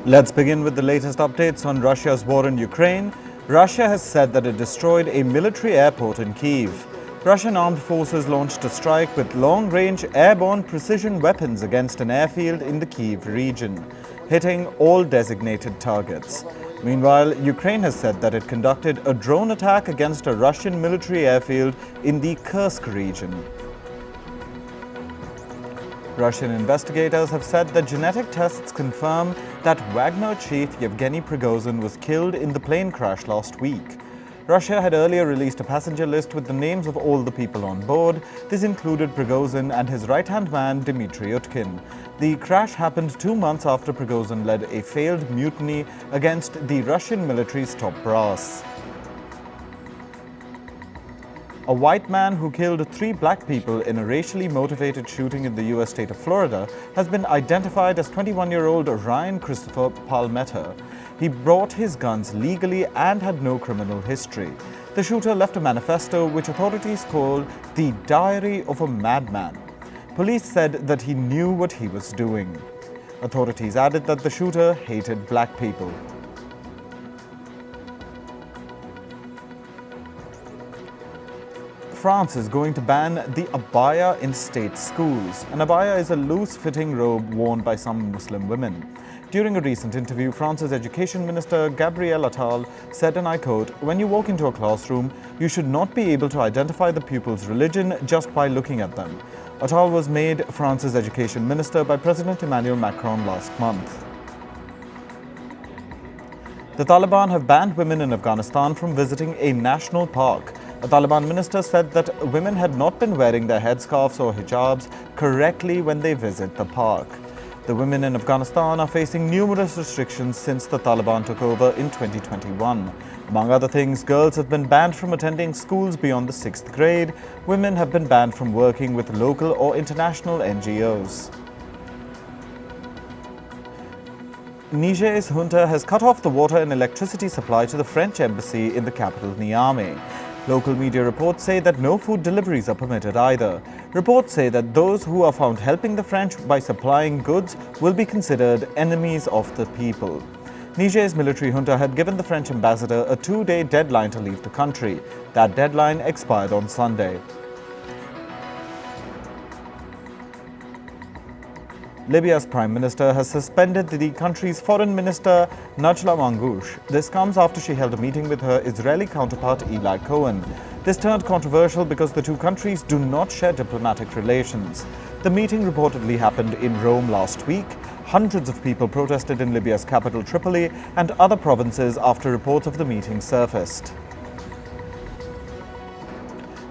Let's begin with the latest updates on Russia's war in Ukraine. Russia has said that it destroyed a military airport in Kyiv. Russian armed forces launched a strike with long-range airborne precision weapons against an airfield in the Kyiv region, hitting all designated targets. Meanwhile, Ukraine has said that it conducted a drone attack against a Russian military airfield in the Kursk region. Russian investigators have said that genetic tests confirm that Wagner chief Yevgeny Prigozhin was killed in the plane crash last week. Russia had earlier released a passenger list with the names of all the people on board. This included Prigozhin and his right-hand man Dmitry Utkin. The crash happened 2 months after Prigozhin led a failed mutiny against the Russian military's top brass. A white man who killed 3 black people in a racially motivated shooting in the U.S. state of Florida has been identified as 21-year-old Ryan Christopher Palmetter. He brought his guns legally and had no criminal history. The shooter left a manifesto which authorities called the Diary of a Madman. Police said that he knew what he was doing. Authorities added that the shooter hated black people. France is going to ban the abaya in state schools. An abaya is a loose-fitting robe worn by some Muslim women. During a recent interview, France's Education Minister Gabriel Attal said, and I quote, "When you walk into a classroom, you should not be able to identify the pupil's religion just by looking at them." Attal was made France's Education Minister by President Emmanuel Macron last month. The Taliban have banned women in Afghanistan from visiting a national park. A Taliban minister said that women had not been wearing their headscarves or hijabs correctly when they visit the park. The women in Afghanistan are facing numerous restrictions since the Taliban took over in 2021. Among other things, girls have been banned from attending schools beyond the 6th grade. Women have been banned from working with local or international NGOs. Niger's junta has cut off the water and electricity supply to the French embassy in the capital Niamey. Local media reports say that no food deliveries are permitted either. Reports say that those who are found helping the French by supplying goods will be considered enemies of the people. Niger's military junta had given the French ambassador a 2-day deadline to leave the country. That deadline expired on Sunday. Libya's Prime Minister has suspended the country's Foreign Minister Najla Mangoush. This comes after she held a meeting with her Israeli counterpart Eli Cohen. This turned controversial because the two countries do not share diplomatic relations. The meeting reportedly happened in Rome last week. Hundreds of people protested in Libya's capital Tripoli and other provinces after reports of the meeting surfaced.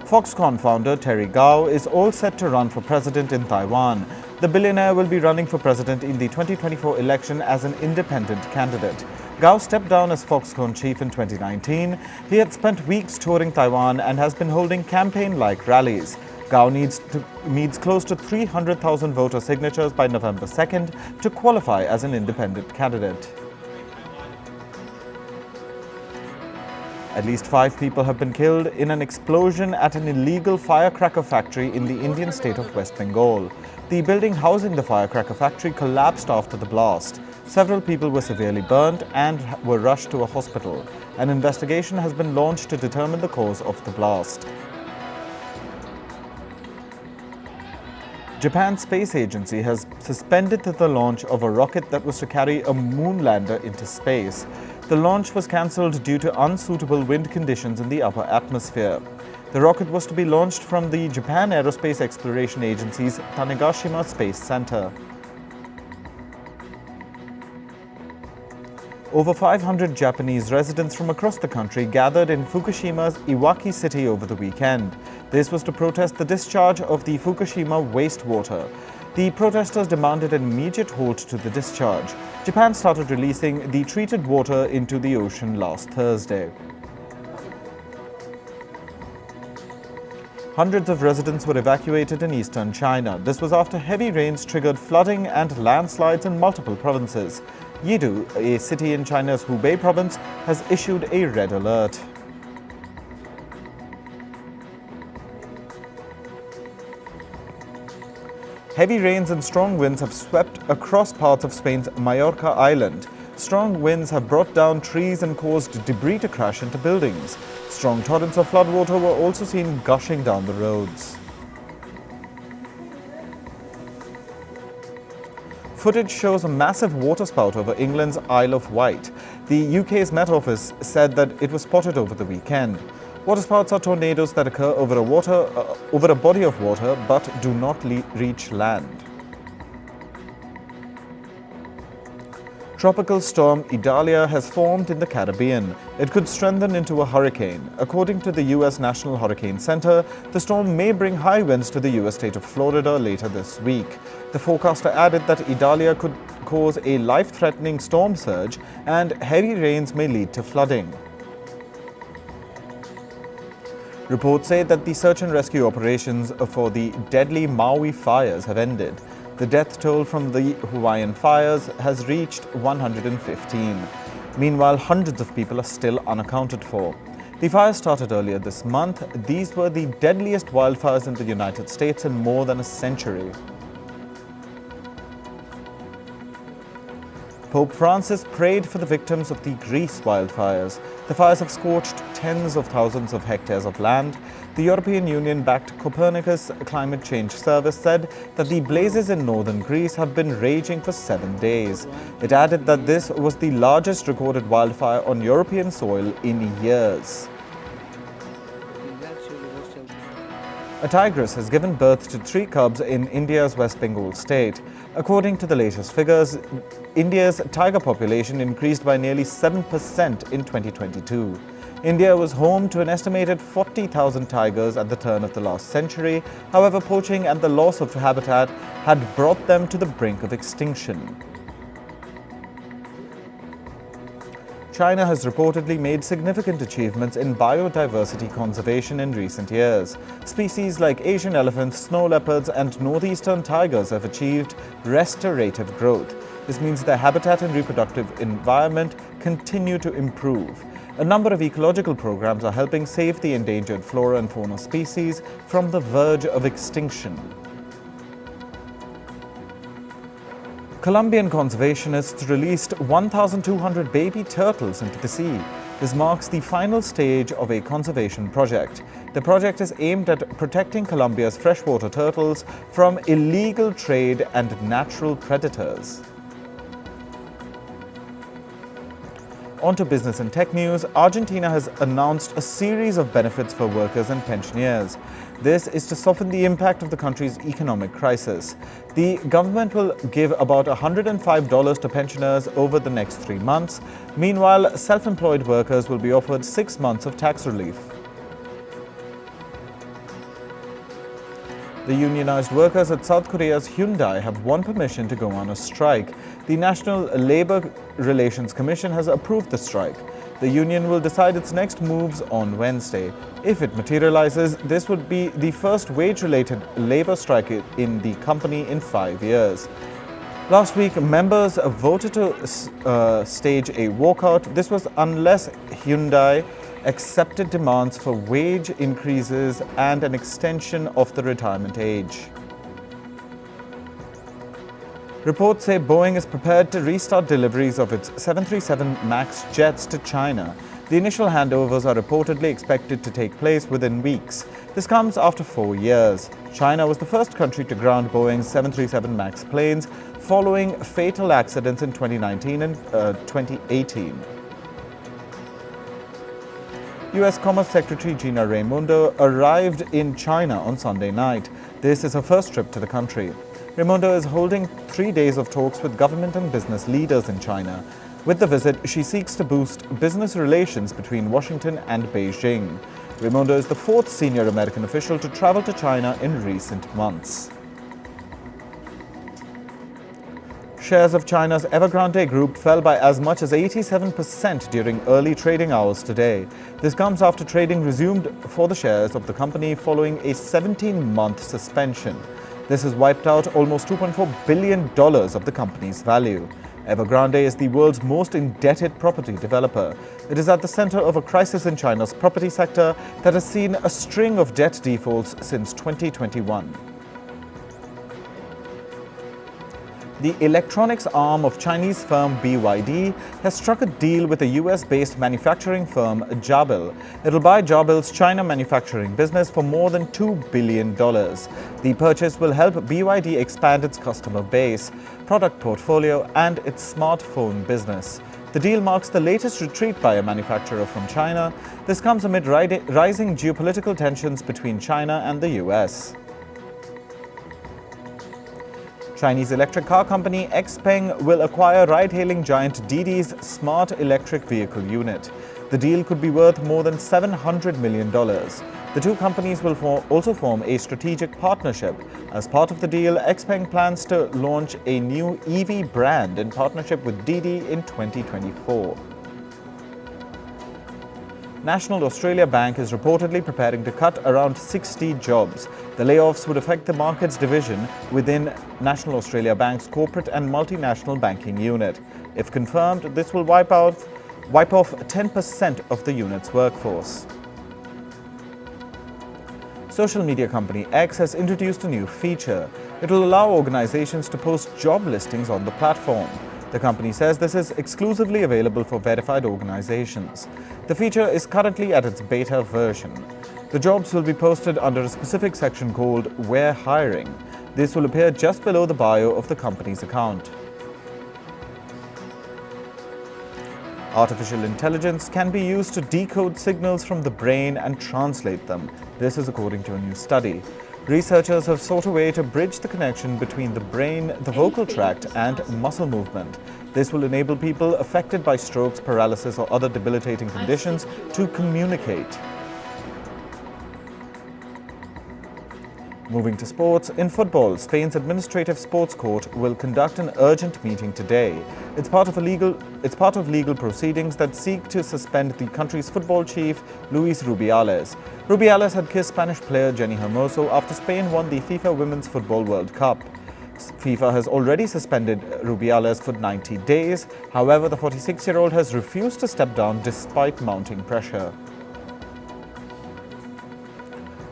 Foxconn founder Terry Gou is all set to run for president in Taiwan. The billionaire will be running for president in the 2024 election as an independent candidate. Gou stepped down as Foxconn chief in 2019. He had spent weeks touring Taiwan and has been holding campaign-like rallies. Gou needs close to 300,000 voter signatures by November 2nd to qualify as an independent candidate. At least 5 people have been killed in an explosion at an illegal firecracker factory in the Indian state of West Bengal. The building housing the firecracker factory collapsed after the blast. Several people were severely burnt and were rushed to a hospital. An investigation has been launched to determine the cause of the blast. Japan's space agency has suspended the launch of a rocket that was to carry a moon lander into space. The launch was cancelled due to unsuitable wind conditions in the upper atmosphere. The rocket was to be launched from the Japan Aerospace Exploration Agency's Tanegashima Space Center. Over 500 Japanese residents from across the country gathered in Fukushima's Iwaki City over the weekend. This was to protest the discharge of the Fukushima wastewater. The protesters demanded an immediate halt to the discharge. Japan started releasing the treated water into the ocean last Thursday. Hundreds of residents were evacuated in eastern China. This was after heavy rains triggered flooding and landslides in multiple provinces. Yidu, a city in China's Hubei province, has issued a red alert. Heavy rains and strong winds have swept across parts of Spain's Mallorca island. Strong winds have brought down trees and caused debris to crash into buildings. Strong torrents of floodwater were also seen gushing down the roads. Footage shows a massive waterspout over England's Isle of Wight. The UK's Met Office said that it was spotted over the weekend. Waterspouts are tornadoes that occur over a body of water but do not reach land. Tropical storm Idalia has formed in the Caribbean. It could strengthen into a hurricane. According to the U.S. National Hurricane Center, the storm may bring high winds to the U.S. state of Florida later this week. The forecaster added that Idalia could cause a life-threatening storm surge and heavy rains may lead to flooding. Reports say that the search and rescue operations for the deadly Maui fires have ended. The death toll from the Hawaiian fires has reached 115. Meanwhile, hundreds of people are still unaccounted for. The fires started earlier this month. These were the deadliest wildfires in the United States in more than a century. Pope Francis prayed for the victims of the Greece wildfires. The fires have scorched tens of thousands of hectares of land. The European Union-backed Copernicus Climate Change Service said that the blazes in northern Greece have been raging for 7 days. It added that this was the largest recorded wildfire on European soil in years. A tigress has given birth to 3 cubs in India's West Bengal state. According to the latest figures, India's tiger population increased by nearly 7% in 2022. India was home to an estimated 40,000 tigers at the turn of the last century. However, poaching and the loss of habitat had brought them to the brink of extinction. China has reportedly made significant achievements in biodiversity conservation in recent years. Species like Asian elephants, snow leopards, and northeastern tigers have achieved restorative growth. This means their habitat and reproductive environment continue to improve. A number of ecological programs are helping save the endangered flora and fauna species from the verge of extinction. Colombian conservationists released 1,200 baby turtles into the sea. This marks the final stage of a conservation project. The project is aimed at protecting Colombia's freshwater turtles from illegal trade and natural predators. On to business and tech news. Argentina has announced a series of benefits for workers and pensioners. This is to soften the impact of the country's economic crisis. The government will give about $105 to pensioners over the next 3 months. Meanwhile, self-employed workers will be offered 6 months of tax relief. The unionized workers at South Korea's Hyundai have won permission to go on a strike. The National Labor Relations Commission has approved the strike. The union will decide its next moves on Wednesday. If it materializes, this would be the first wage-related labor strike in the company in 5 years. Last week, members voted to stage a walkout. This was unless Hyundai accepted demands for wage increases and an extension of the retirement age. Reports say Boeing is prepared to restart deliveries of its 737 MAX jets to China. The initial handovers are reportedly expected to take place within weeks. This comes after 4 years. China was the first country to ground Boeing's 737 MAX planes following fatal accidents in 2019 and 2018. U.S. Commerce Secretary Gina Raimondo arrived in China on Sunday night. This is her first trip to the country. Raimondo is holding 3 days of talks with government and business leaders in China. With the visit, she seeks to boost business relations between Washington and Beijing. Raimondo is the 4th senior American official to travel to China in recent months. Shares of China's Evergrande group fell by as much as 87% during early trading hours today. This comes after trading resumed for the shares of the company following a 17-month suspension. This has wiped out almost $2.4 billion of the company's value. Evergrande is the world's most indebted property developer. It is at the center of a crisis in China's property sector that has seen a string of debt defaults since 2021. The electronics arm of Chinese firm BYD has struck a deal with a US-based manufacturing firm, Jabil. It'll buy Jabil's China manufacturing business for more than $2 billion. The purchase will help BYD expand its customer base, product portfolio, and its smartphone business. The deal marks the latest retreat by a manufacturer from China. This comes amid rising geopolitical tensions between China and the US. Chinese electric car company XPeng will acquire ride-hailing giant Didi's smart electric vehicle unit. The deal could be worth more than $700 million. The two companies will also form a strategic partnership. As part of the deal, XPeng plans to launch a new EV brand in partnership with Didi in 2024. National Australia Bank is reportedly preparing to cut around 60 jobs. The layoffs would affect the markets division within National Australia Bank's corporate and multinational banking unit. If confirmed, this will wipe off 10% of the unit's workforce. Social media company X has introduced a new feature. It will allow organizations to post job listings on the platform. The company says this is exclusively available for verified organizations. The feature is currently at its beta version. The jobs will be posted under a specific section called We're Hiring. This will appear just below the bio of the company's account. Artificial intelligence can be used to decode signals from the brain and translate them. This is according to a new study. Researchers have sought a way to bridge the connection between the brain, the vocal tract, and muscle movement. This will enable people affected by strokes, paralysis, or other debilitating conditions to communicate. Moving to sports, in football, Spain's administrative sports court will conduct an urgent meeting today. It's part of legal proceedings that seek to suspend the country's football chief, Luis Rubiales. Rubiales had kissed Spanish player Jenny Hermoso after Spain won the FIFA Women's Football World Cup. FIFA has already suspended Rubiales for 90 days. However, the 46-year-old has refused to step down despite mounting pressure.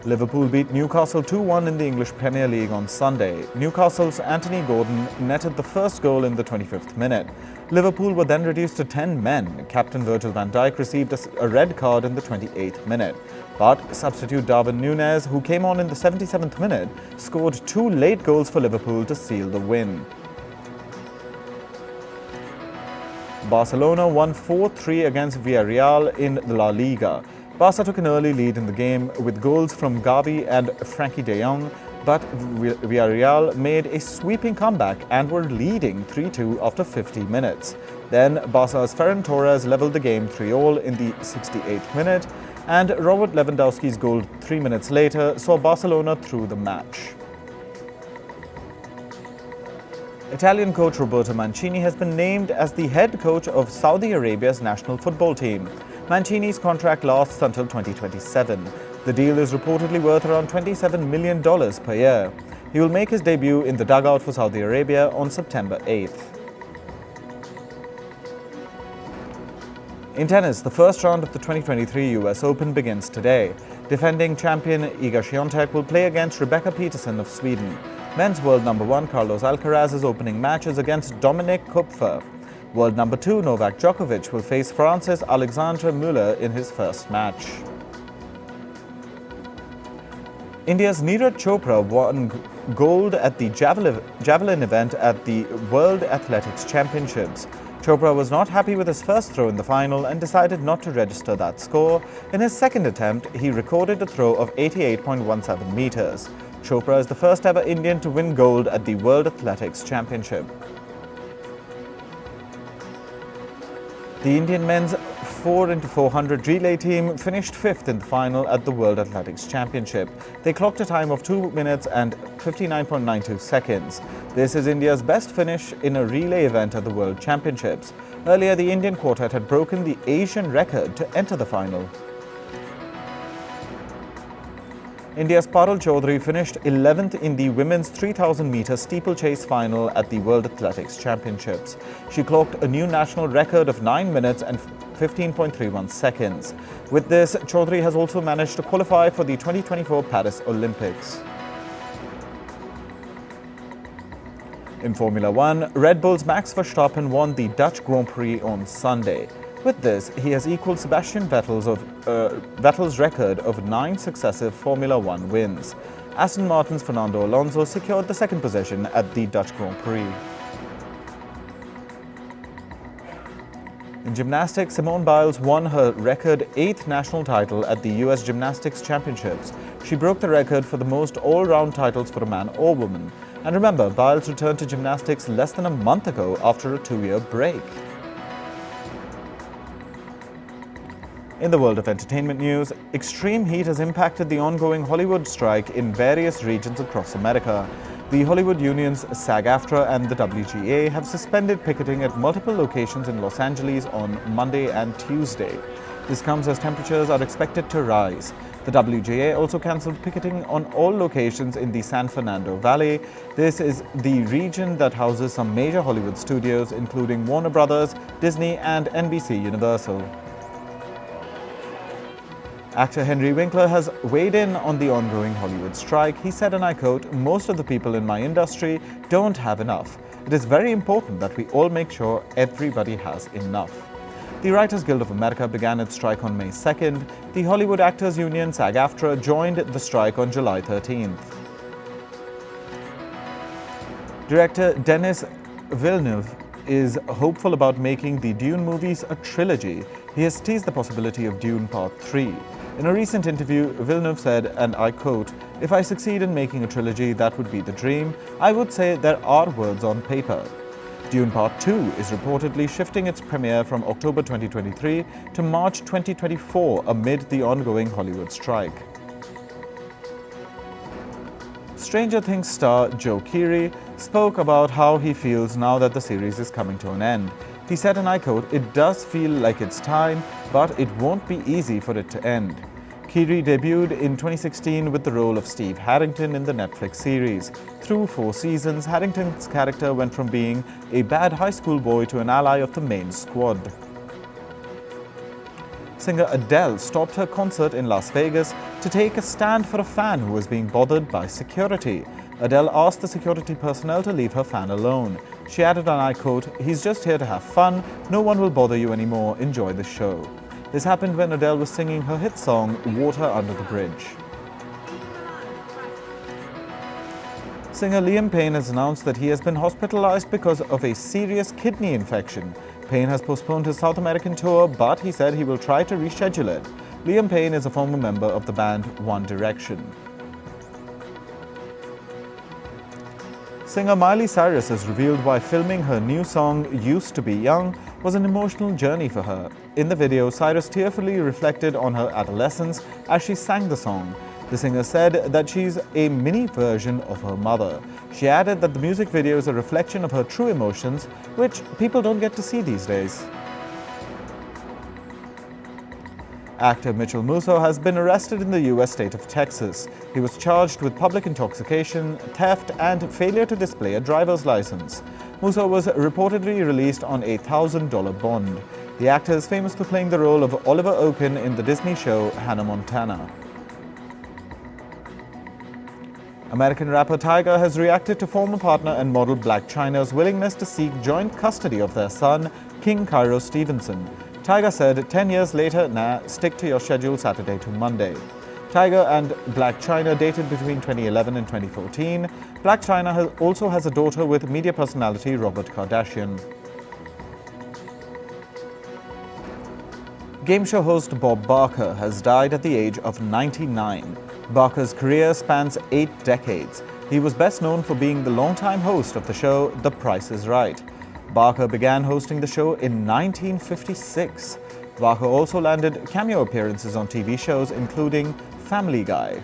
Liverpool beat Newcastle 2-1 in the English Premier League on Sunday. Newcastle's Anthony Gordon netted the first goal in the 25th minute. Liverpool were then reduced to 10 men. Captain Virgil van Dijk received a red card in the 28th minute. But substitute Darwin Núñez, who came on in the 77th minute, scored two late goals for Liverpool to seal the win. Barcelona won 4-3 against Villarreal in the La Liga. Barca took an early lead in the game with goals from Gavi and Frankie de Jong, but Villarreal made a sweeping comeback and were leading 3-2 after 50 minutes. Then Barca's Ferran Torres levelled the game 3-3 in the 68th minute, and Robert Lewandowski's goal 3 minutes later saw Barcelona through the match. Italian coach Roberto Mancini has been named as the head coach of Saudi Arabia's national football team. Mancini's contract lasts until 2027. The deal is reportedly worth around $27 million per year. He will make his debut in the dugout for Saudi Arabia on September 8th. In tennis, the first round of the 2023 US Open begins today. Defending champion Iga Świątek will play against Rebecca Peterson of Sweden. Men's world number 1 Carlos Alcaraz's opening match is against Dominik Kupfer. World number 2 Novak Djokovic will face France's Alexandre Müller in his first match. India's Neeraj Chopra won gold at the javelin event at the World Athletics Championships. Chopra was not happy with his first throw in the final and decided not to register that score. In his second attempt, he recorded a throw of 88.17 meters. Chopra is the first ever Indian to win gold at the World Athletics Championship. The Indian men's 4x400 relay team finished 5th in the final at the World Athletics Championship. They clocked a time of 2 minutes and 59.92 seconds. This is India's best finish in a relay event at the World Championships. Earlier, the Indian quartet had broken the Asian record to enter the final. India's Parul Chaudhary finished 11th in the women's 3,000-meter steeplechase final at the World Athletics Championships. She clocked a new national record of 9 minutes and 15.31 seconds. With this, Chaudhary has also managed to qualify for the 2024 Paris Olympics. In Formula One, Red Bull's Max Verstappen won the Dutch Grand Prix on Sunday. With this, he has equaled Sebastian Vettel's record of 9 successive Formula One wins. Aston Martin's Fernando Alonso secured the second position at the Dutch Grand Prix. In gymnastics, Simone Biles won her record 8th national title at the US Gymnastics Championships. She broke the record for the most all-round titles for a man or woman. And remember, Biles returned to gymnastics less than a month ago after a 2-year break. In the world of entertainment news, extreme heat has impacted the ongoing Hollywood strike in various regions across America. The Hollywood unions SAG-AFTRA and the WGA have suspended picketing at multiple locations in Los Angeles on Monday and Tuesday. This comes as temperatures are expected to rise. The WGA also cancelled picketing on all locations in the San Fernando Valley. This is the region that houses some major Hollywood studios, including Warner Brothers, Disney, and NBC Universal. Actor Henry Winkler has weighed in on the ongoing Hollywood strike. He said, and I quote, "Most of the people in my industry don't have enough. It is very important that we all make sure everybody has enough." The Writers Guild of America began its strike on May 2nd. The Hollywood Actors Union, SAG-AFTRA, joined the strike on July 13th. Director Denis Villeneuve is hopeful about making the Dune movies a trilogy. He has teased the possibility of Dune Part 3. In a recent interview, Villeneuve said, and I quote, "If I succeed in making a trilogy, that would be the dream. I would say there are words on paper." Dune Part 2 is reportedly shifting its premiere from October 2023 to March 2024 amid the ongoing Hollywood strike. Stranger Things star Joe Keery spoke about how he feels now that the series is coming to an end. He said, and I quote, "It does feel like it's time, but it won't be easy for it to end." Keery debuted in 2016 with the role of Steve Harrington in the Netflix series. Through 4 seasons, Harrington's character went from being a bad high school boy to an ally of the main squad. Singer Adele stopped her concert in Las Vegas to take a stand for a fan who was being bothered by security. Adele asked the security personnel to leave her fan alone. She added, and I quote, "He's just here to have fun. No one will bother you anymore. Enjoy the show." This happened when Adele was singing her hit song, Water Under the Bridge. Singer Liam Payne has announced that he has been hospitalized because of a serious kidney infection. Payne has postponed his South American tour, but he said he will try to reschedule it. Liam Payne is a former member of the band One Direction. Singer Miley Cyrus has revealed why filming her new song, Used to Be Young, was an emotional journey for her. In the video, Cyrus tearfully reflected on her adolescence as she sang the song. The singer said that she's a mini version of her mother. She added that the music video is a reflection of her true emotions, which people don't get to see these days. Actor Mitchell Musso has been arrested in the U.S. state of Texas. He was charged with public intoxication, theft, and failure to display a driver's license. Musso was reportedly released on a $1,000 bond. The actor is famous for playing the role of Oliver Oaken in the Disney show Hannah Montana. American rapper Tiger has reacted to former partner and model Blac Chyna's willingness to seek joint custody of their son, King Cairo Stevenson. Tiger said, 10 years later, nah, stick to your schedule Saturday to Monday. Tiger and Blac Chyna dated between 2011 and 2014. Blac Chyna also has a daughter with media personality Robert Kardashian. Game show host Bob Barker has died at the age of 99. Barker's career spans 8 decades. He was best known for being the longtime host of the show The Price is Right. Barker began hosting the show in 1956. Barker also landed cameo appearances on TV shows including Family Guy.